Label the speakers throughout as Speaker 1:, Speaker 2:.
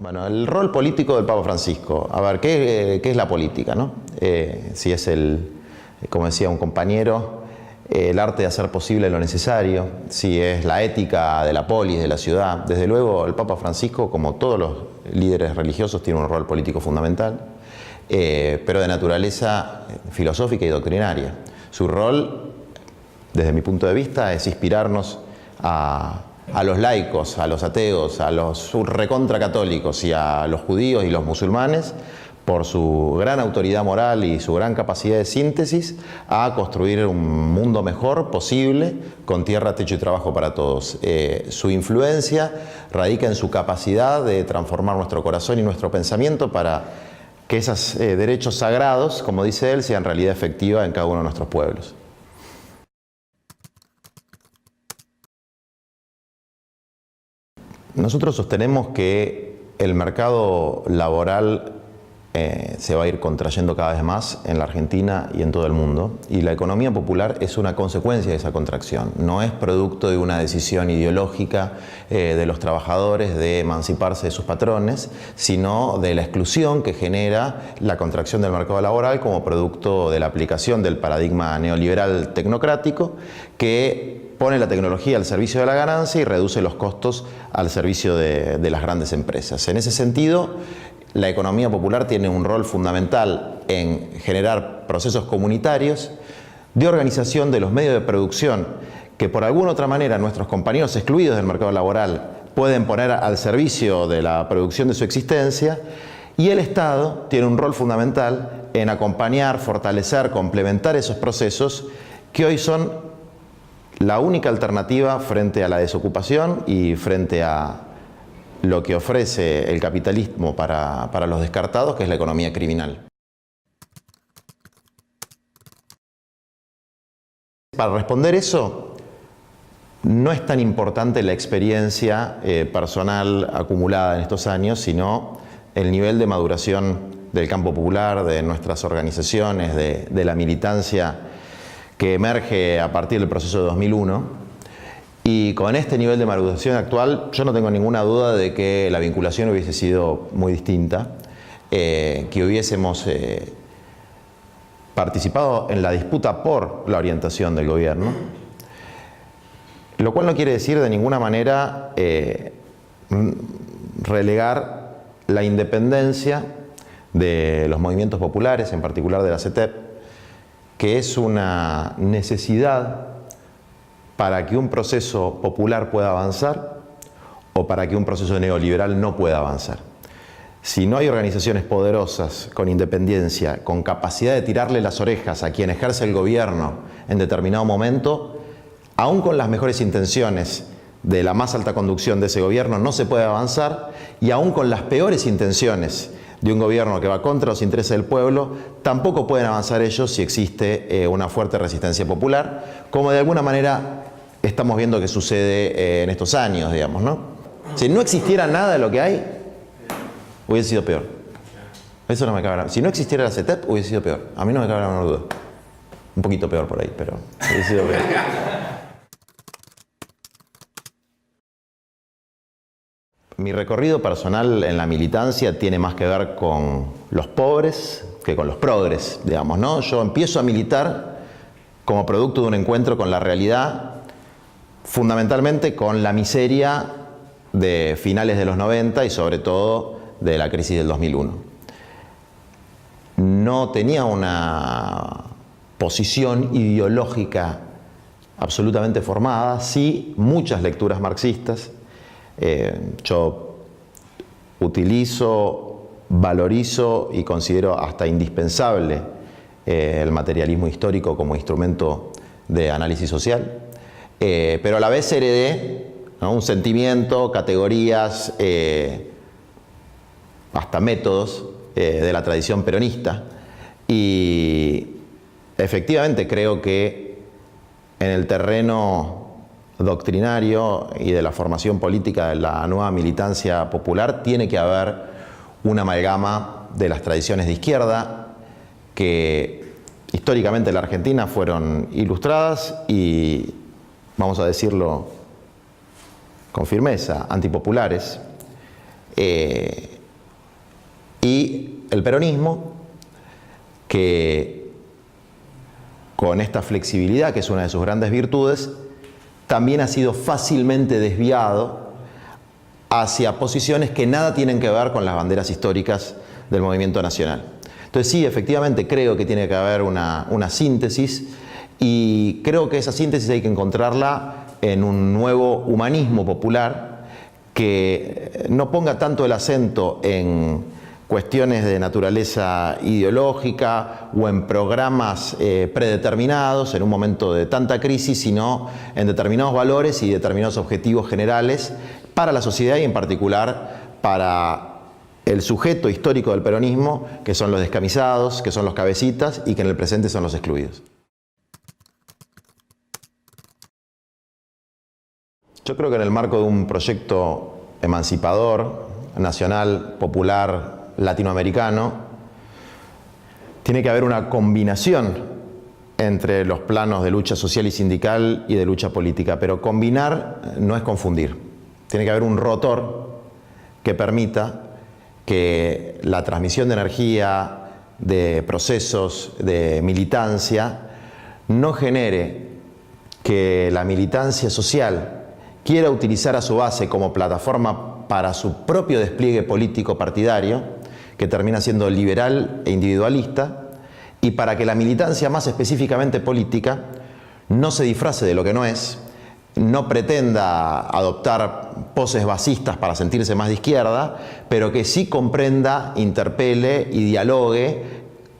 Speaker 1: Bueno, el rol político del Papa Francisco. A ver, ¿qué es la política, no? Si es como decía un compañero, el arte de hacer posible lo necesario, si es la ética de la polis, de la ciudad. Desde luego, el Papa Francisco, como todos los líderes religiosos, tiene un rol político fundamental, pero de naturaleza filosófica y doctrinaria. Su rol, desde mi punto de vista, es inspirarnos a los laicos, a los ateos, a los recontracatólicos y a los judíos y los musulmanes, por su gran autoridad moral y su gran capacidad de síntesis, a construir un mundo mejor posible, con tierra, techo y trabajo para todos. Su influencia radica en su capacidad de transformar nuestro corazón y nuestro pensamiento para que esos derechos sagrados, como dice él, sean realidad efectiva en cada uno de nuestros pueblos. Nosotros sostenemos que el mercado laboral se va a ir contrayendo cada vez más en la Argentina y en todo el mundo, y la economía popular es una consecuencia de esa contracción. No es producto de una decisión ideológica de los trabajadores de emanciparse de sus patrones, sino de la exclusión que genera la contracción del mercado laboral como producto de la aplicación del paradigma neoliberal tecnocrático, que pone la tecnología al servicio de la ganancia y reduce los costos al servicio de las grandes empresas. En ese sentido, la economía popular tiene un rol fundamental en generar procesos comunitarios de organización de los medios de producción que por alguna otra manera nuestros compañeros excluidos del mercado laboral pueden poner al servicio de la producción de su existencia, y el Estado tiene un rol fundamental en acompañar, fortalecer, complementar esos procesos que hoy son la única alternativa frente a la desocupación y frente a lo que ofrece el capitalismo para los descartados, que es la economía criminal. Para responder eso, no es tan importante la experiencia personal acumulada en estos años, sino el nivel de maduración del campo popular, de nuestras organizaciones, de la militancia que emerge a partir del proceso de 2001. Y con este nivel de maduración actual, yo no tengo ninguna duda de que la vinculación hubiese sido muy distinta, que hubiésemos participado en la disputa por la orientación del gobierno, lo cual no quiere decir de ninguna manera relegar la independencia de los movimientos populares, en particular de la CETEP, que es una necesidad para que un proceso popular pueda avanzar o para que un proceso neoliberal no pueda avanzar. Si no hay organizaciones poderosas, con independencia, con capacidad de tirarle las orejas a quien ejerce el gobierno en determinado momento, aún con las mejores intenciones de la más alta conducción de ese gobierno no se puede avanzar, y aún con las peores intenciones de un gobierno que va contra los intereses del pueblo, tampoco pueden avanzar ellos si existe una fuerte resistencia popular, como de alguna manera estamos viendo que sucede en estos años, digamos, ¿no? Si no existiera nada de lo que hay, hubiese sido peor. Eso no me cabe. Si no existiera la CETEP, hubiese sido peor. A mí no me cabe la menor duda. Un poquito peor por ahí, pero hubiese sido peor. Mi recorrido personal en la militancia tiene más que ver con los pobres que con los progres, digamos, ¿no? Yo empiezo a militar como producto de un encuentro con la realidad, fundamentalmente con la miseria de finales de los 90 y sobre todo de la crisis del 2001. No tenía una posición ideológica absolutamente formada, sí muchas lecturas marxistas. Yo utilizo, valorizo y considero hasta indispensable el materialismo histórico como instrumento de análisis social. Pero a la vez heredé, ¿no?, un sentimiento, categorías, hasta métodos de la tradición peronista, y efectivamente creo que en el terreno doctrinario y de la formación política de la nueva militancia popular tiene que haber una amalgama de las tradiciones de izquierda que históricamente en la Argentina fueron ilustradas y, vamos a decirlo con firmeza, antipopulares, Y el peronismo, que con esta flexibilidad, que es una de sus grandes virtudes, también ha sido fácilmente desviado hacia posiciones que nada tienen que ver con las banderas históricas del movimiento nacional. Entonces sí, efectivamente creo que tiene que haber una síntesis, y creo que esa síntesis hay que encontrarla en un nuevo humanismo popular que no ponga tanto el acento en cuestiones de naturaleza ideológica o en programas predeterminados en un momento de tanta crisis, sino en determinados valores y determinados objetivos generales para la sociedad y en particular para el sujeto histórico del peronismo, que son los descamisados, que son los cabecitas y que en el presente son los excluidos. Yo creo que en el marco de un proyecto emancipador, nacional, popular, latinoamericano, tiene que haber una combinación entre los planos de lucha social y sindical y de lucha política, pero combinar no es confundir. Tiene que haber un rotor que permita que la transmisión de energía, de procesos, de militancia, no genere que la militancia social quiera utilizar a su base como plataforma para su propio despliegue político partidario, que termina siendo liberal e individualista, y para que la militancia más específicamente política no se disfrace de lo que no es, no pretenda adoptar poses basistas para sentirse más de izquierda, pero que sí comprenda, interpele y dialogue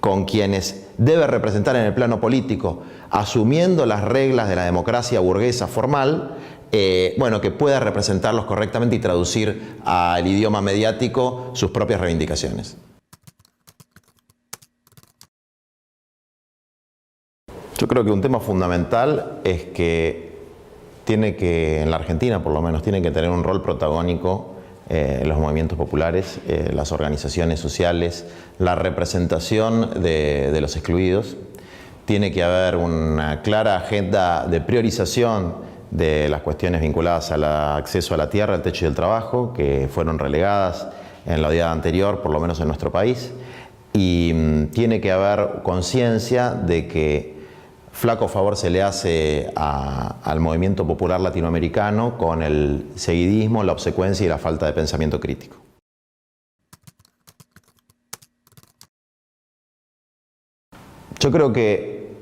Speaker 1: con quienes debe representar en el plano político, asumiendo las reglas de la democracia burguesa formal, que pueda representarlos correctamente y traducir al idioma mediático sus propias reivindicaciones. Yo creo que un tema fundamental es que en la Argentina por lo menos, tienen que tener un rol protagónico los movimientos populares, las organizaciones sociales, la representación de los excluidos. Tiene que haber una clara agenda de priorización de las cuestiones vinculadas al acceso a la tierra, al techo y al trabajo, que fueron relegadas en la década anterior, por lo menos en nuestro país. Y tiene que haber conciencia de que flaco favor se le hace al movimiento popular latinoamericano con el seguidismo, la obsecuencia y la falta de pensamiento crítico. Yo creo que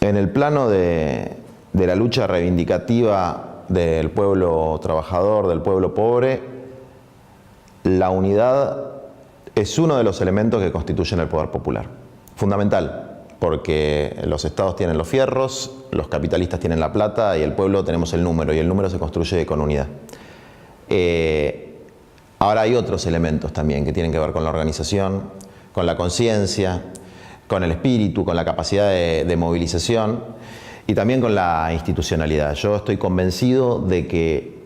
Speaker 1: en el plano de la lucha reivindicativa del pueblo trabajador, del pueblo pobre, la unidad es uno de los elementos que constituyen el poder popular. Fundamental. Porque los estados tienen los fierros, los capitalistas tienen la plata y el pueblo tenemos el número, y el número se construye con unidad. Ahora hay otros elementos también que tienen que ver con la organización, con la conciencia, con el espíritu, con la capacidad de movilización y también con la institucionalidad. Yo estoy convencido de que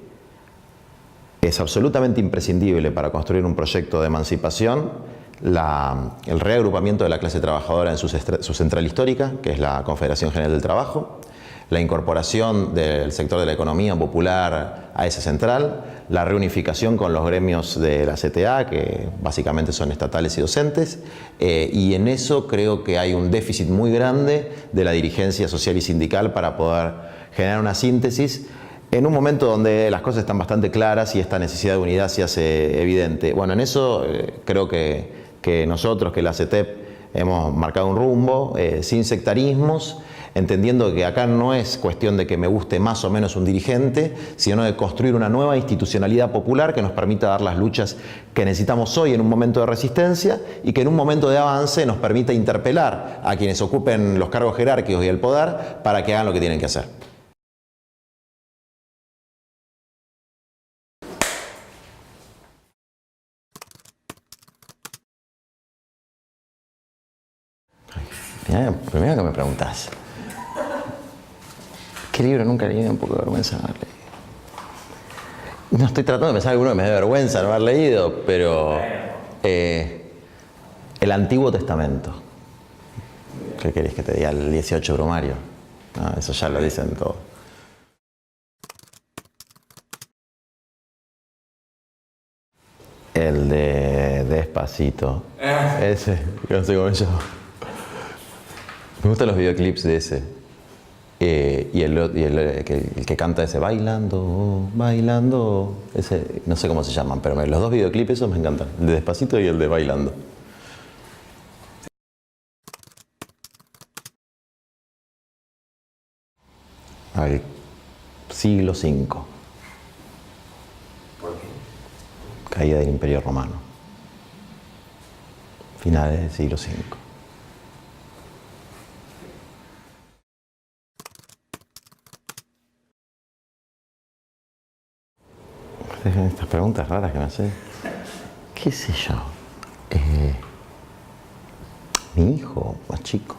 Speaker 1: es absolutamente imprescindible para construir un proyecto de emancipación el reagrupamiento de la clase trabajadora en su central histórica, que es la Confederación General del Trabajo, la incorporación del sector de la economía popular a esa central, la reunificación con los gremios de la CTA, que básicamente son estatales y docentes, y en eso creo que hay un déficit muy grande de la dirigencia social y sindical para poder generar una síntesis en un momento donde las cosas están bastante claras y esta necesidad de unidad se hace evidente. Bueno, en eso creo que nosotros, que la CETEP, hemos marcado un rumbo sin sectarismos, entendiendo que acá no es cuestión de que me guste más o menos un dirigente, sino de construir una nueva institucionalidad popular que nos permita dar las luchas que necesitamos hoy en un momento de resistencia y que en un momento de avance nos permita interpelar a quienes ocupen los cargos jerárquicos y el poder para que hagan lo que tienen que hacer. Primero que me preguntás, ¿qué libro nunca he leído? Un poco de vergüenza haber leído. No estoy tratando de pensar alguno que me dé vergüenza no haber leído, pero el Antiguo Testamento. ¿Qué querés que te diga? El 18 Brumario. No, eso ya lo dicen todo. El de Despacito. Ese, no sé cómo se llama. Me gustan los videoclips de ese. Y el que canta ese, bailando, bailando. Ese, no sé cómo se llaman, pero los dos videoclips esos me encantan. El de Despacito y el de Bailando. Al siglo V.
Speaker 2: ¿Por qué?
Speaker 1: Caída del Imperio Romano. Finales del siglo V. Estas preguntas raras que me haces. ¿Qué sé yo? Mi hijo más chico.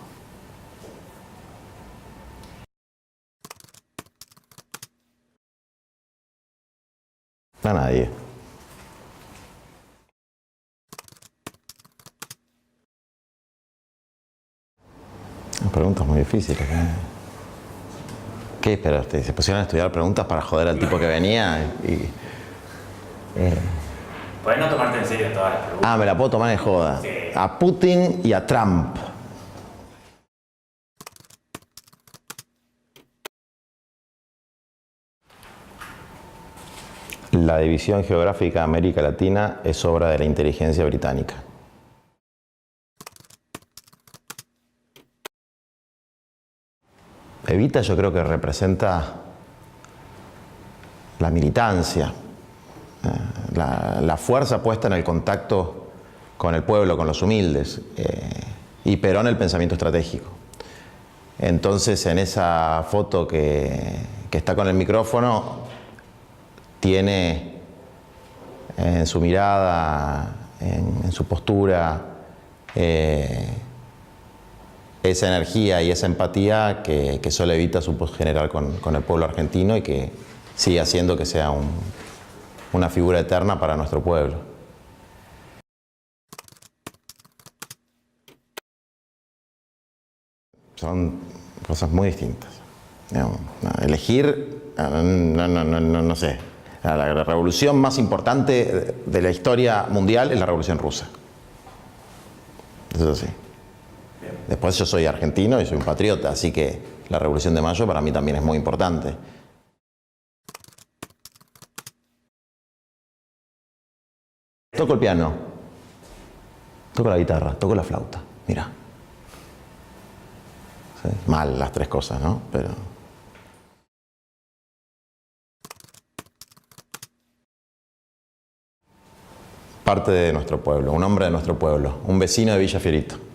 Speaker 1: A nadie. Preguntas muy difíciles. ¿Qué esperaste? ¿Se pusieron a estudiar preguntas para joder al tipo que venía?
Speaker 2: Puedes no tomarte en serio todas las preguntas.
Speaker 1: Ah, me la puedo tomar en joda.
Speaker 2: Sí.
Speaker 1: A Putin y a Trump. La división geográfica de América Latina es obra de la inteligencia británica. Evita, yo creo que representa la militancia, la fuerza puesta en el contacto con el pueblo, con los humildes, y Perón el pensamiento estratégico. Entonces, en esa foto que está con el micrófono, tiene en su mirada, en su postura, esa energía y esa empatía que solo Evita supo generar con el pueblo argentino y que sigue haciendo que sea una figura eterna para nuestro pueblo. Son cosas muy distintas. Digamos, elegir, no sé. La revolución más importante de la historia mundial es la Revolución Rusa. Eso sí. Después yo soy argentino y soy un patriota, así que la Revolución de Mayo para mí también es muy importante. Toco el piano, toco la guitarra, toco la flauta, mira. ¿Sí? Mal las tres cosas, ¿no? Pero... parte de nuestro pueblo, un hombre de nuestro pueblo, un vecino de Villa Fiorito.